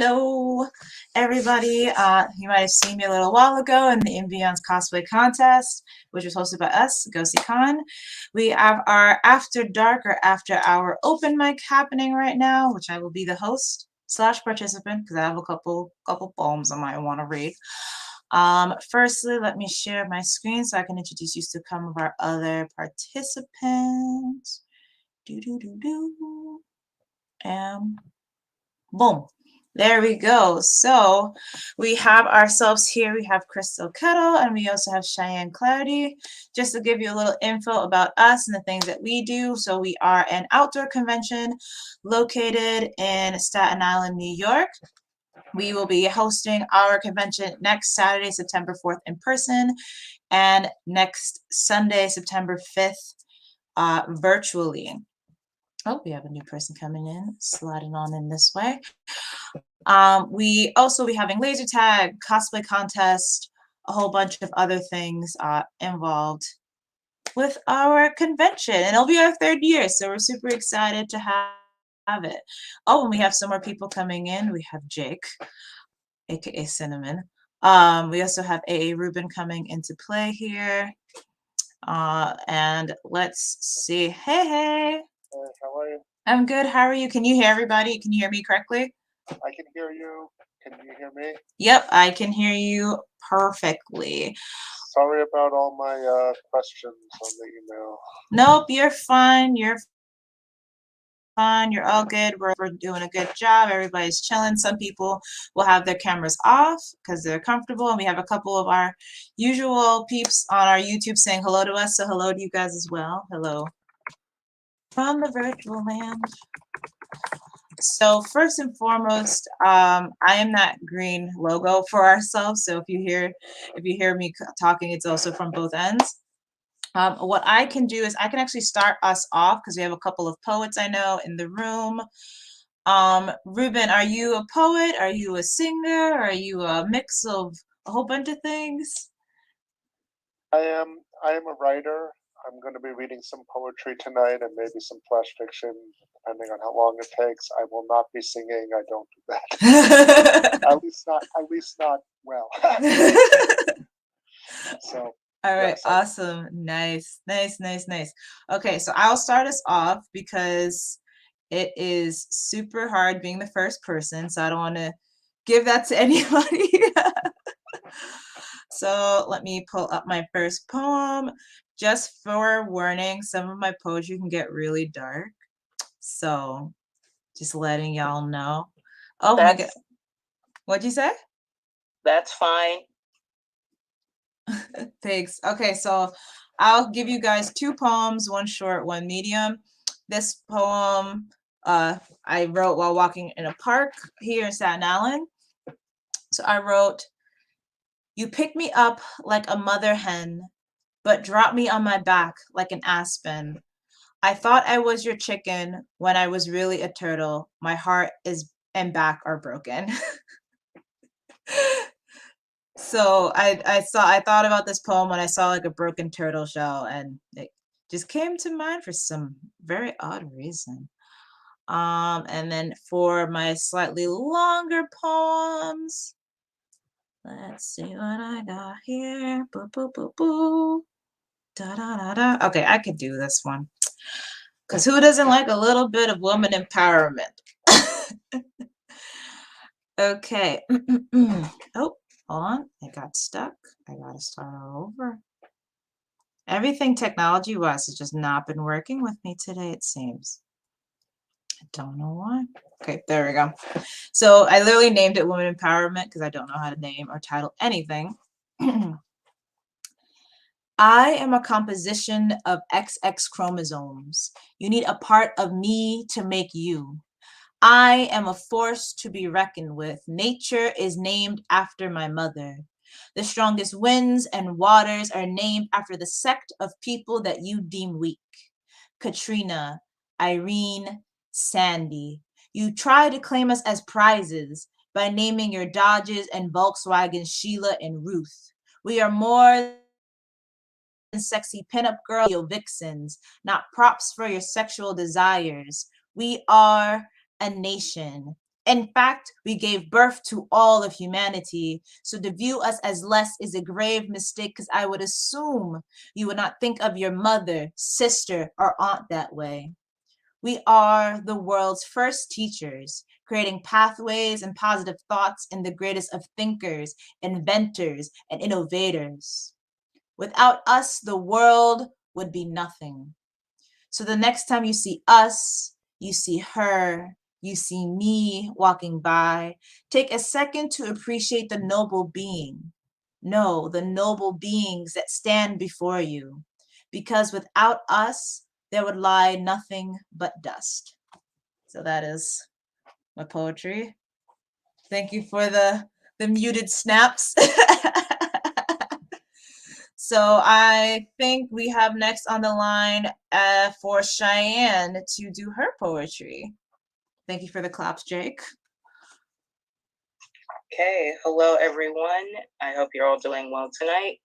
Hello, everybody. You might have seen me a little while ago in the Inbeon's cosplay contest, which was hosted by us, GOASIcon. We have our After Dark or After Hour Open Mic happening right now, which I will be the host slash participant because I have a couple poems I might want to read. Firstly, let me share my screen so I can introduce you to some of our other participants. And boom. There we go. So we have ourselves here. We have Crystal Kettle and we also have Cheyenne Clarity. Just to give you a little info about us and the things that we do. So we are an outdoor convention located in Staten Island, New York. We will be hosting our convention next Saturday, September 4th in person, and next Sunday, September 5th, virtually. Oh, we have a new person coming in, sliding on in this way. We also be having laser tag, cosplay contest, a whole bunch of other things involved with our convention. And it'll be our 3rd year, so we're super excited to have it. Oh, and we have some more people coming in. We have Jake, aka Cinnamon. We also have A.A. Rubin coming into play here. And let's see. Hey. How are you? I'm good. How are you? Can you hear everybody? Can you hear me correctly? I can hear you. Can you hear me? Yep, I can hear you perfectly. Sorry about all my questions on the email. Nope, you're fine. You're fine. You're all good. We're doing a good job. Everybody's chilling. Some people will have their cameras off because they're comfortable. And we have a couple of our usual peeps on our YouTube saying hello to us. So hello to you guys as well. Hello from the virtual land. So first and foremost, I am that green logo for ourselves. So if you hear me talking, it's also from both ends. What I can do is I can actually start us off because we have a couple of poets I know in the room. Ruben, are you a poet? Are you a singer? Are you a mix of a whole bunch of things? I am a writer. I'm going to be reading some poetry tonight and maybe some flash fiction, depending on how long it takes. I will not be singing. I don't do that. at least not well. So. All right, yes, awesome. Nice. Okay, so I'll start us off because it is super hard being the first person, so I don't want to give that to anybody. So let me pull up my first poem. Just for warning, some of my poetry can get really dark. So just letting y'all know. Oh my God. What'd you say? That's fine. Thanks. Okay, so I'll give you guys 2 poems, one short, one medium. This poem I wrote while walking in a park here in Staten Island. So I wrote, "You pick me up like a mother hen, but drop me on my back like an aspen. I thought I was your chicken when I was really a turtle. My heart and back are broken." So I thought about this poem when I saw like a broken turtle shell, and it just came to mind for some very odd reason. And then for my slightly longer poems, let's see what I got here. Boo, boo, boo, boo. Da, da, da, da. Okay, I could do this one. Because who doesn't like a little bit of woman empowerment? Okay. Oh, hold on. I got stuck. I got to start all over. Everything technology-wise has just not been working with me today, it seems. I don't know why. Okay, there we go. So I literally named it Women Empowerment because I don't know how to name or title anything. I am a composition of XX chromosomes. You need a part of me to make you. I am a force to be reckoned with. Nature is named after my mother. The strongest winds and waters are named after the sect of people that you deem weak. Katrina, Irene, Sandy. You try to claim us as prizes by naming your Dodges and Volkswagens Sheila and Ruth. We are more than sexy pinup girl vixens, not props for your sexual desires. We are a nation. In fact, we gave birth to all of humanity. So to view us as less is a grave mistake, because I would assume you would not think of your mother, sister, or aunt that way. We are the world's first teachers, creating pathways and positive thoughts in the greatest of thinkers, inventors, and innovators. Without us, the world would be nothing. So the next time you see us, you see her, you see me walking by, take a second to appreciate the noble being. No, the noble beings that stand before you. Because without us, there would lie nothing but dust. So that is my poetry. Thank you for the muted snaps. So I think we have next on the line for Cheyenne to do her poetry. Thank you for the claps, Jake. Okay, hello everyone. I hope you're all doing well tonight.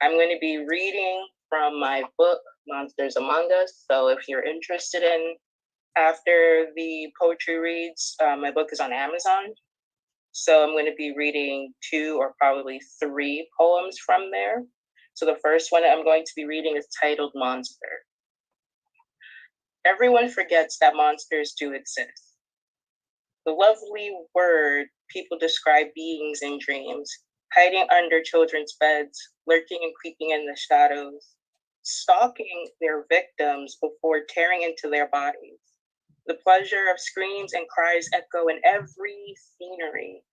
I'm going to be reading from my book, Monsters Among Us. So if you're interested in after the poetry reads, my book is on Amazon. So I'm going to be reading 2 or probably 3 poems from there. So the first one I'm going to be reading is titled Monster. Everyone forgets that monsters do exist. The lovely word people describe beings in dreams, hiding under children's beds, lurking and creeping in the shadows, stalking their victims before tearing into their bodies. The pleasure of screams and cries echo in every scenery.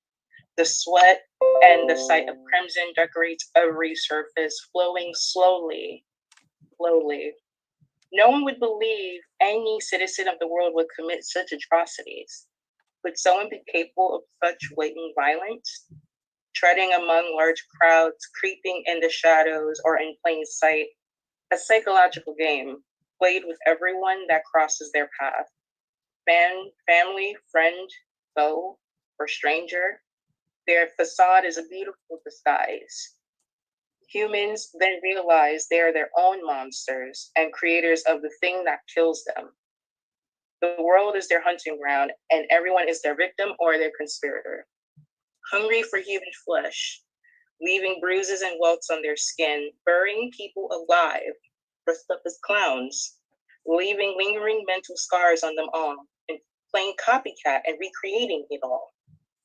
The sweat and the sight of crimson decorates every surface, flowing slowly, slowly. No one would believe any citizen of the world would commit such atrocities. Could someone be capable of such blatant violence? Treading among large crowds, creeping in the shadows or in plain sight, a psychological game played with everyone that crosses their path. Family, friend, foe, or stranger. Their facade is a beautiful disguise. Humans then realize they are their own monsters and creators of the thing that kills them. The world is their hunting ground, and everyone is their victim or their conspirator. Hungry for human flesh, leaving bruises and welts on their skin, burying people alive, dressed up as clowns, leaving lingering mental scars on them all, and playing copycat and recreating it all,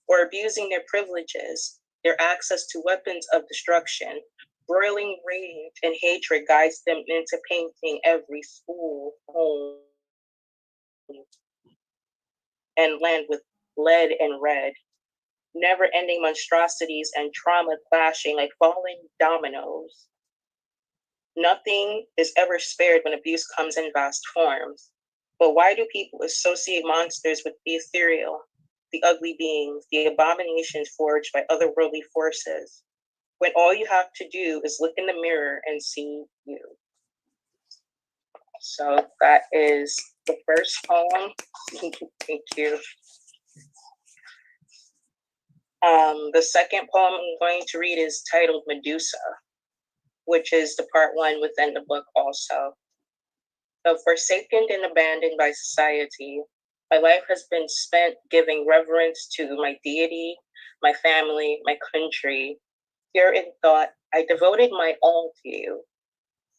or abusing their privileges, their access to weapons of destruction. Broiling rage and hatred guides them into painting every school, home, and land with lead and red. Never-ending monstrosities and trauma clashing like falling dominoes. Nothing is ever spared when abuse comes in vast forms. But why do people associate monsters with the ethereal, the ugly beings, the abominations forged by otherworldly forces, when all you have to do is look in the mirror and see you? So that is the first poem. Thank you. The second poem I'm going to read is titled Medusa, which is the part 1 within the book also. So forsaken and abandoned by society, my life has been spent giving reverence to my deity, my family, my country. Here in thought, I devoted my all to you.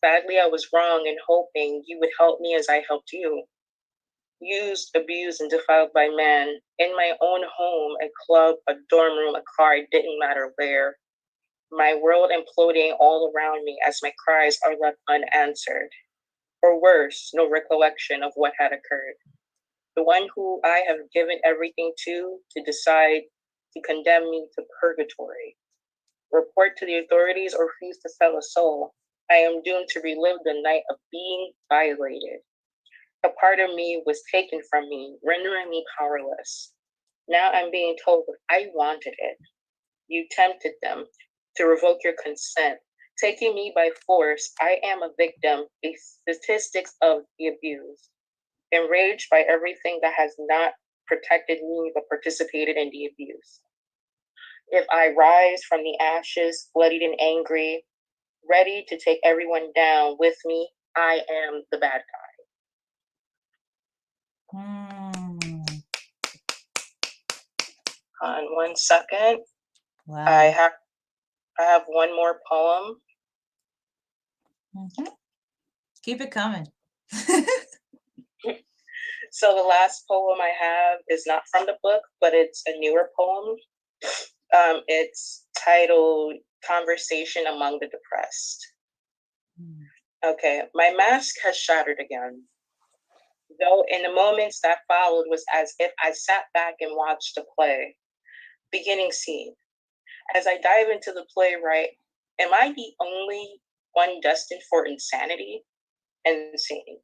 Sadly, I was wrong in hoping you would help me as I helped you. Used, abused, and defiled by man, in my own home, a club, a dorm room, a car, it didn't matter where. My world imploding all around me as my cries are left unanswered. Or worse, no recollection of what had occurred. The one who I have given everything to decide to condemn me to purgatory. Report to the authorities or refuse to sell a soul. I am doomed to relive the night of being violated. A part of me was taken from me, rendering me powerless. Now I'm being told that I wanted it. You tempted them to revoke your consent, taking me by force. I am a victim, a statistics of the abuse, enraged by everything that has not protected me but participated in the abuse. If I rise from the ashes, bloodied and angry, ready to take everyone down with me, I am the bad guy. on 1 second. Wow. I have one more poem. Mhm. Keep it coming. So the last poem I have is not from the book, but it's a newer poem. It's titled Conversation Among the Depressed. Okay, my mask has shattered again. Though in the moments that followed was as if I sat back and watched a play. Beginning scene. As I dive into the playwright, am I the only one destined for insanity? Insane.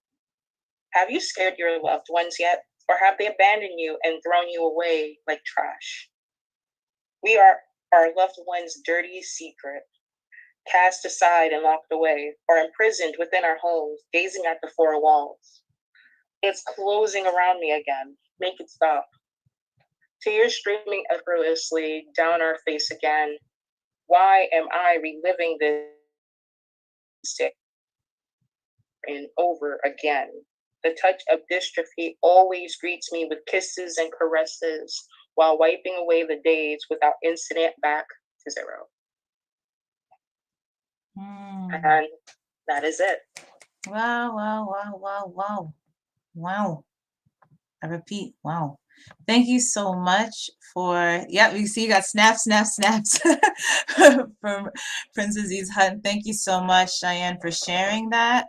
Have you scared your loved ones yet? Or have they abandoned you and thrown you away like trash? We are our loved one's dirty secret, cast aside and locked away, or imprisoned within our homes, gazing at the four walls. It's closing around me again. Make it stop. Tears streaming effortlessly down our face again. Why am I reliving this day and over again? The touch of dystrophy always greets me with kisses and caresses while wiping away the days without incident back to zero. And that is it. Wow, wow, wow, wow, wow. Wow. I repeat, wow. Thank you so much for, you see you got snaps from Princess E's Hunt. Thank you so much, Cheyenne, for sharing that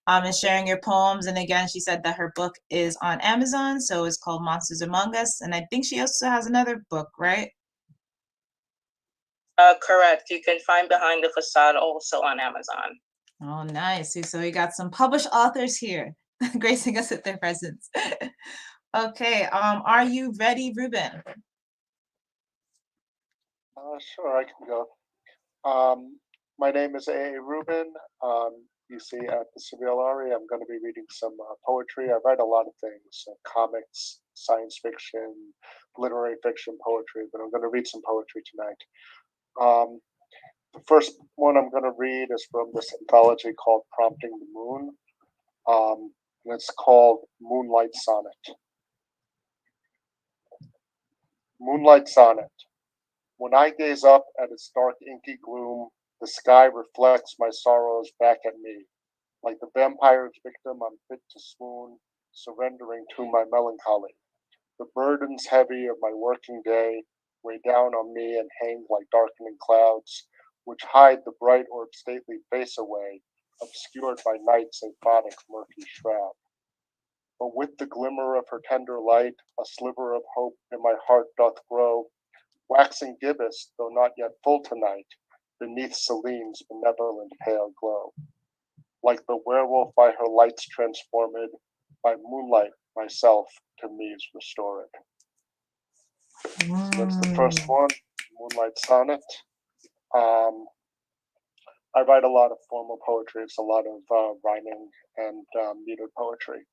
and sharing your poems. And again, she said that her book is on Amazon, so it's called Monsters Among Us. And I think she also has another book, right? Correct. You can find Behind the Facade also on Amazon. Oh, nice. So we got some published authors here gracing us with their presence. Okay, are you ready, Ruben? Sure, I can go. My name is A. Rubin. You see at the Sevillari, I'm going to be reading some poetry. I write a lot of things, comics, science fiction, literary fiction, poetry, but I'm going to read some poetry tonight. The first one I'm going to read is from this anthology called Prompting the Moon, and it's called Moonlight Sonnet. Moonlight Sonnet. When I gaze up at its dark inky gloom, the sky reflects my sorrows back at me. Like the vampire's victim, I'm fit to swoon, surrendering to my melancholy. The burdens heavy of my working day weigh down on me and hang like darkening clouds, which hide the bright orbed stately face away, obscured by night's aphotic murky shroud. But with the glimmer of her tender light, a sliver of hope in my heart doth grow, waxing gibbous, though not yet full tonight, beneath Selene's benevolent pale glow. Like the werewolf by her lights transformed, by moonlight myself to me is restored. So that's the first one, Moonlight Sonnet. I write a lot of formal poetry. It's a lot of rhyming and metered poetry.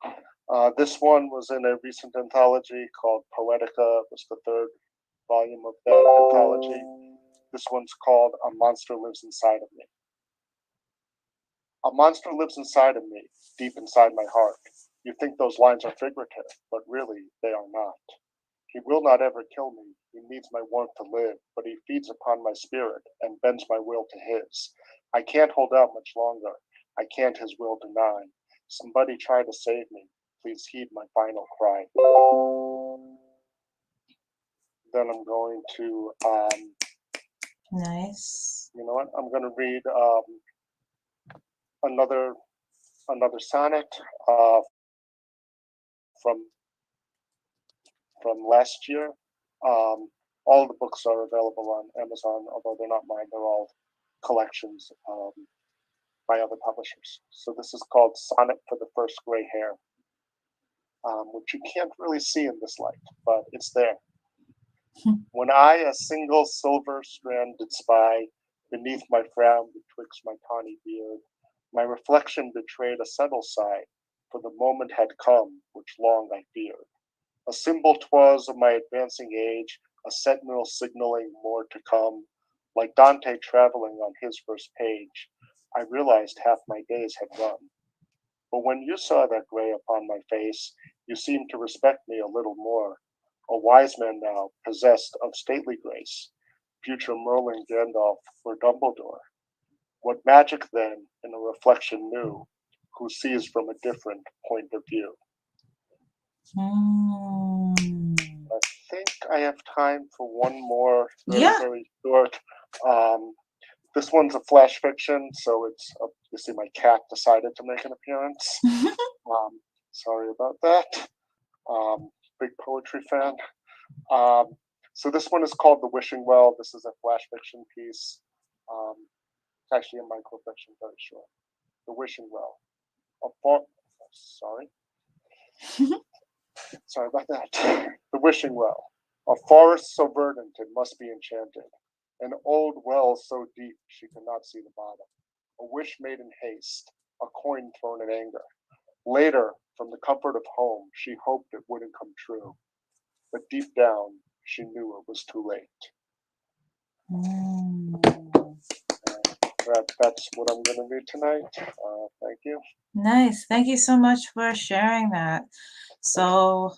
This one was in a recent anthology called Poetica. It was the third volume of that anthology. This one's called A Monster Lives Inside of Me. A monster lives inside of me, deep inside my heart. You think those lines are figurative, but really they are not. He will not ever kill me. He needs my warmth to live, but he feeds upon my spirit and bends my will to his. I can't hold out much longer. I can't his will deny. Somebody try to save me. Please heed my final cry. Then I'm going to Nice. you know what? I'm going to read another sonnet from last year. All the books are available on Amazon, although they're not mine. They're all collections by other publishers. So this is called Sonnet for the First Gray Hair, which you can't really see in this light, but it's there. When I a single silver strand did spy beneath my frown betwixt my tawny beard, my reflection betrayed a subtle sigh, for the moment had come which long I feared. A symbol 'twas of my advancing age, a sentinel signaling more to come. Like Dante traveling on his first page, I realized half my days had run. But when you saw that gray upon my face, you seemed to respect me a little more. a wise man now, possessed of stately grace, future Merlin Gandalf or Dumbledore. What magic then in a reflection new, who sees from a different point of view? I think I have time for one more, Yeah. very short. This one's a flash fiction, so it's obviously my cat decided to make an appearance. Sorry about that. Big poetry fan. So this one is called The Wishing Well. This is a flash fiction piece. It's actually a microfiction, very short. The Wishing Well. Sorry. Sorry about that. The Wishing Well. A forest so verdant it must be enchanted. An old well so deep she could not see the bottom. A wish made in haste, a coin thrown in anger. Later, from the comfort of home, she hoped it wouldn't come true. But deep down, she knew it was too late. That's what I'm going to read tonight. Thank you. Nice. Thank you so much for sharing that. So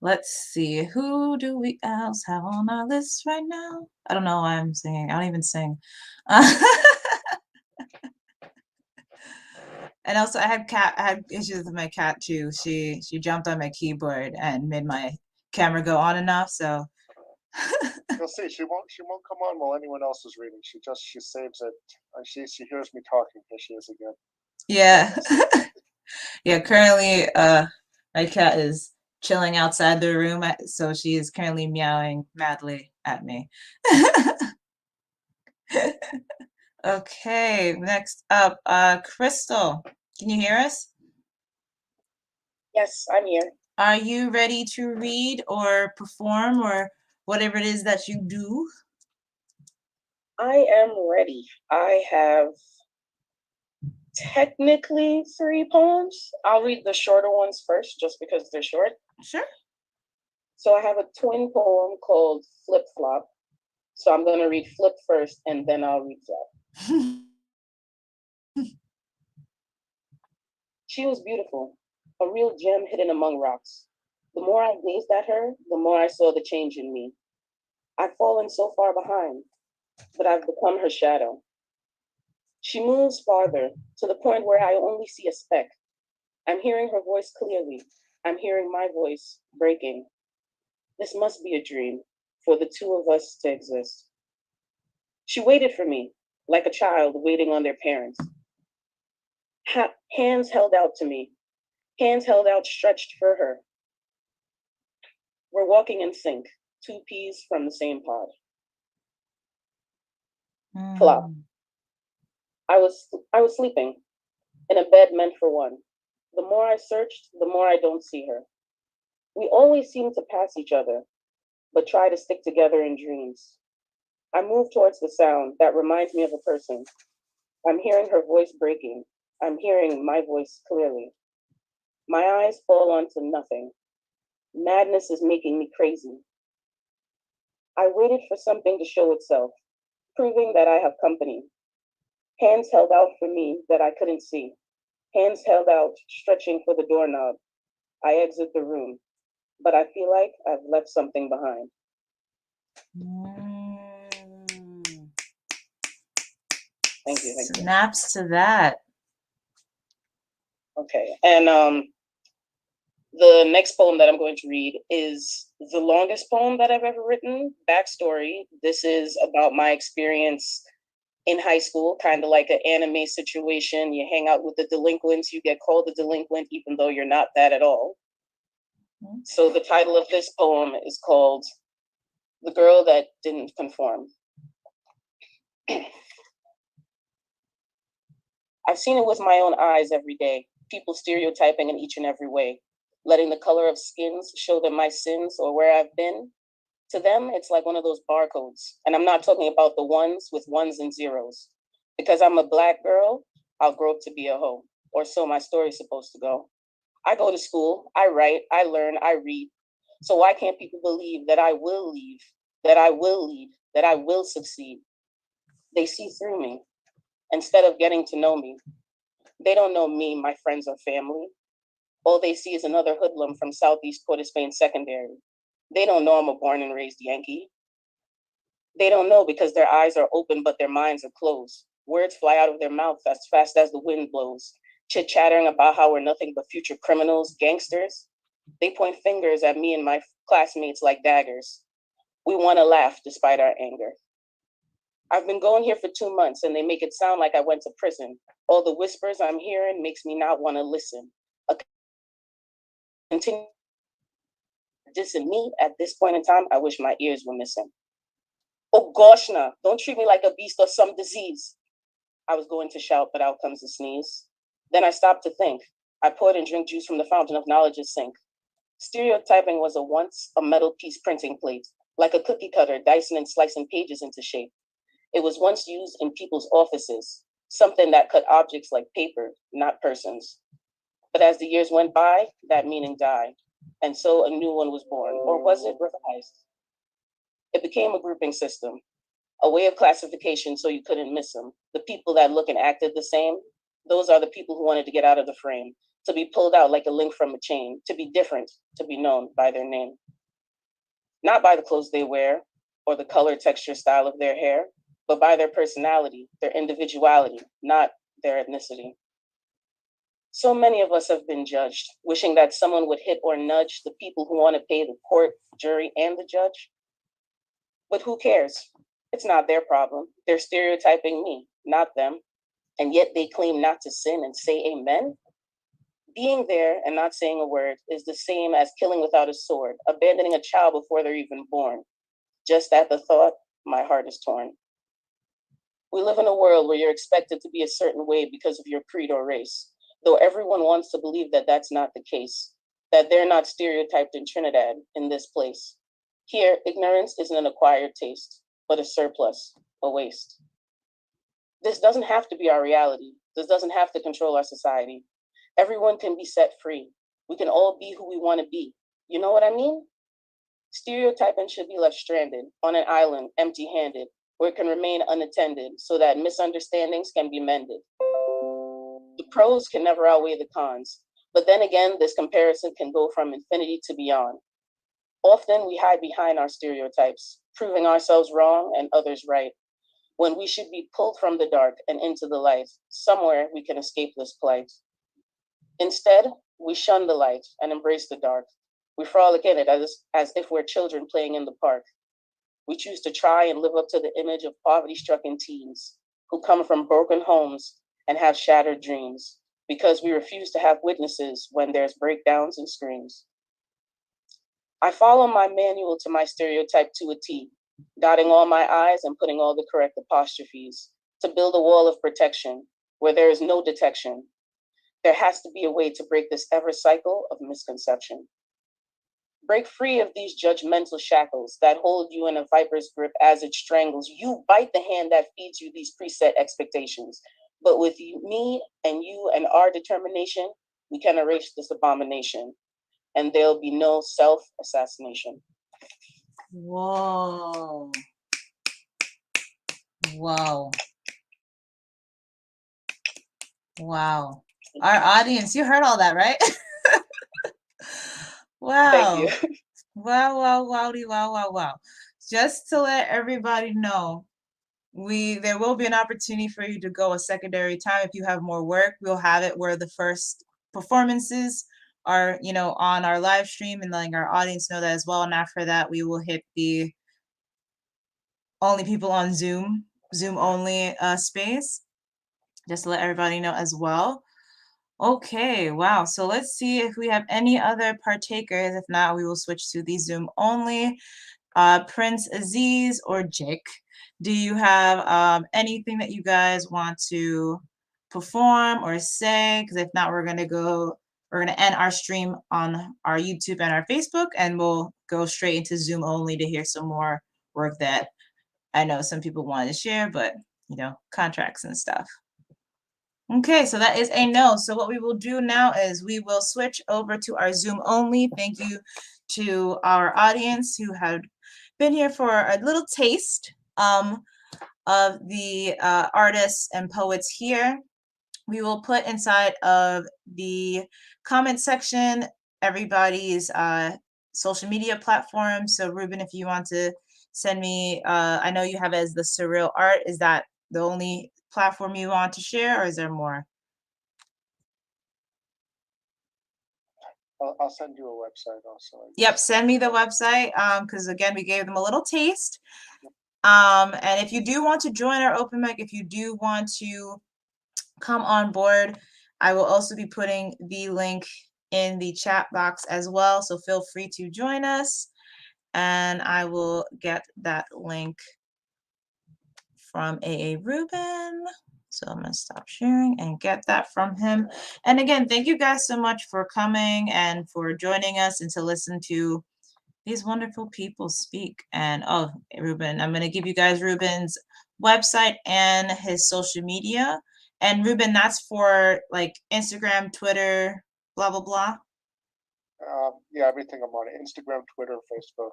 let's see. Who do we else have on our list right now? I don't know why I'm singing. I don't even sing. And also I had issues with my cat too. She jumped on my keyboard and made my camera go on and off. So You'll see. She won't come on while anyone else is reading. She saves it. She hears me talking. Here she is again. yeah. Yeah, currently my cat is chilling outside the room, so she is currently meowing madly at me. Okay, next up, Crystal. Can you hear us? Yes, I'm here. Are you ready to read or perform or whatever it is that you do? I am ready. I have technically 3 poems. I'll read the shorter ones first just because they're short. Sure. So I have a twin poem called Flip Flop. So I'm going to read Flip first and then I'll read Flop. She was beautiful, a real gem hidden among rocks. The more I gazed at her, the more I saw the change in me. I've fallen so far behind, but I've become her shadow. She moves farther to the point where I only see a speck. I'm hearing her voice clearly. I'm hearing my voice breaking. This must be a dream for the two of us to exist. She waited for me, like a child waiting on their parents. Hands held out to me, hands held out stretched for her. We're walking in sync, 2 peas from the same pod. Flop. I was sleeping in a bed meant for one. The more I searched, the more I don't see her. We always seem to pass each other, but try to stick together in dreams. I move towards the sound that reminds me of a person. I'm hearing her voice breaking. I'm hearing my voice clearly. My eyes fall onto nothing. Madness is making me crazy. I waited for something to show itself, proving that I have company. Hands held out for me that I couldn't see. Hands held out, stretching for the doorknob. I exit the room, but I feel like I've left something behind. Thank you. Snaps to that. Okay, and the next poem that I'm going to read is the longest poem that I've ever written. Backstory: this is about my experience in high school, kind of like an anime situation. You hang out with the delinquents, you get called a delinquent, even though you're not that at all. So the title of this poem is called The Girl That Didn't Conform. I've seen it with my own eyes every day, people stereotyping in each and every way, letting the color of skins show them my sins or where I've been. To them, it's like one of those barcodes. And I'm not talking about the ones with ones and zeros. Because I'm a Black girl, I'll grow up to be a hoe, or so my story's supposed to go. I go to school, I write, I learn, I read. So why can't people believe that I will leave, that I will lead, that I will succeed? They see through me instead of getting to know me. They don't know me, my friends or family. All they see is another hoodlum from Southeast Port of Spain Secondary. They don't know I'm a born and raised Yankee. They don't know because their eyes are open, but their minds are closed. Words fly out of their mouths as fast as the wind blows, chit-chattering about how we're nothing but future criminals, gangsters. They point fingers at me and my classmates like daggers. We want to laugh despite our anger. I've been going here for 2 months and they make it sound like I went to prison. All the whispers I'm hearing makes me not want to listen. A continue dissing me at this point in time, I wish my ears were missing. Oh gosh, nah, don't treat me like a beast or some disease. I was going to shout, but out comes a sneeze. Then I stopped to think. I poured and drank juice from the fountain of knowledge's sink. Stereotyping was once a metal piece printing plate, like a cookie cutter dicing and slicing pages into shape. It was once used in people's offices, something that cut objects like paper, not persons. But as the years went by, that meaning died. And so a new one was born, or was it revised? It became a grouping system, a way of classification so you couldn't miss them. The people that look and acted the same, those are the people who wanted to get out of the frame, to be pulled out like a link from a chain, to be different, to be known by their name. Not by the clothes they wear, or the color, texture, style of their hair, but by their personality, their individuality, not their ethnicity. So many of us have been judged, wishing that someone would hit or nudge the people who want to pay the court, jury, and the judge. But who cares? It's not their problem. They're stereotyping me, not them. And yet they claim not to sin and say amen? Being there and not saying a word is the same as killing without a sword, abandoning a child before they're even born. Just at the thought, my heart is torn. We live in a world where you're expected to be a certain way because of your creed or race, though everyone wants to believe that that's not the case, that they're not stereotyped in Trinidad, in this place. Here, ignorance isn't an acquired taste, but a surplus, a waste. This doesn't have to be our reality. This doesn't have to control our society. Everyone can be set free. We can all be who we want to be. You know what I mean? Stereotyping should be left stranded on an island, empty-handed, where it can remain unattended so that misunderstandings can be mended. The pros can never outweigh the cons, but then again, this comparison can go from infinity to beyond. Often we hide behind our stereotypes, proving ourselves wrong and others right, when we should be pulled from the dark and into the light. Somewhere we can escape this plight. Instead, we shun the light and embrace the dark. We frolic in it as if we're children playing in the park. We choose to try and live up to the image of poverty-stricken teens who come from broken homes and have shattered dreams because we refuse to have witnesses when there's breakdowns and screams. I follow my manual to my stereotype to a T, dotting all my I's and putting all the correct apostrophes to build a wall of protection where there is no detection. There has to be a way to break this ever cycle of misconception. Break free of these judgmental shackles that hold you in a viper's grip as it strangles. You bite the hand that feeds you these preset expectations. But with me and you and our determination, we can erase this abomination, and there'll be no self-assassination. Whoa. Whoa. Wow. Our audience, you heard all that, right? Wow. Thank you. Wow, wow, wowdy, wow, wow, wow. Just to let everybody know, there will be an opportunity for you to go a secondary time if you have more work. We'll have it where the first performances are, on our live stream and letting our audience know that as well. And after that, we will hit the only people on Zoom only space, just to let everybody know as well. Okay, wow. So let's see if we have any other partakers. If not, we will switch to the Zoom only. Prince Aziz or Jake, do you have anything that you guys want to perform or say? Because if not, we're going to end our stream on our YouTube and our Facebook, and we'll go straight into Zoom only to hear some more work that I know some people wanted to share, but, contracts and stuff. Okay, so that is a no. So what we will do now is we will switch over to our Zoom only. Thank you to our audience who have been here for a little taste of the artists and poets here. We will put inside of the comment section everybody's social media platforms. So Ruben, if you want to send me, I know you have it as the Surreal Art. Is that the only platform you want to share, or is there more? I'll send you a website also. Yep, send me the website, because again, we gave them a little taste. And if you do want to join our open mic, if you do want to come on board, I will also be putting the link in the chat box as well. So feel free to join us, and I will get that link from AA Ruben. So I'm gonna stop sharing and get that from him. And again, thank you guys so much for coming and for joining us and to listen to these wonderful people speak. And oh, Ruben, I'm gonna give you guys Ruben's website and his social media. And Ruben, that's for like Instagram, Twitter, blah, blah, blah. Yeah, everything I'm on Instagram, Twitter, Facebook.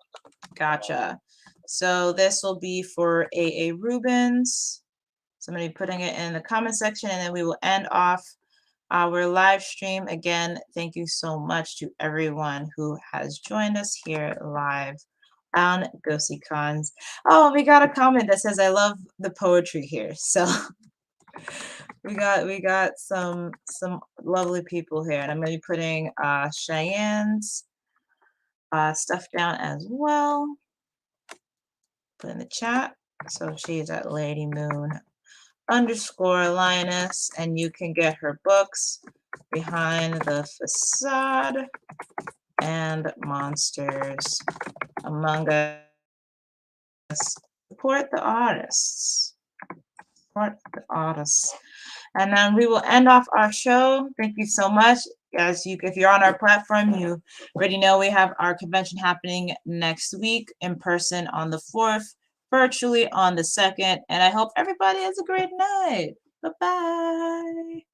Gotcha. So this will be for AA Rubens. Somebody putting it in the comment section, and then we will end off our live stream. Again, thank you so much to everyone who has joined us here live on GOASIcon. Oh, we got a comment that says, I love the poetry here. So we got some lovely people here. And I'm gonna be putting Cheyenne's stuff down as well. Put in the chat. So she's at Lady Moon _ Lioness, and you can get her books Behind the Facade and Monsters Among Us. Support the artists. Support the artists. And then we will end off our show. Thank you so much. If you're on our platform, you already know we have our convention happening next week in person on the 4th, virtually on the 2nd. And I hope everybody has a great night. Bye-bye.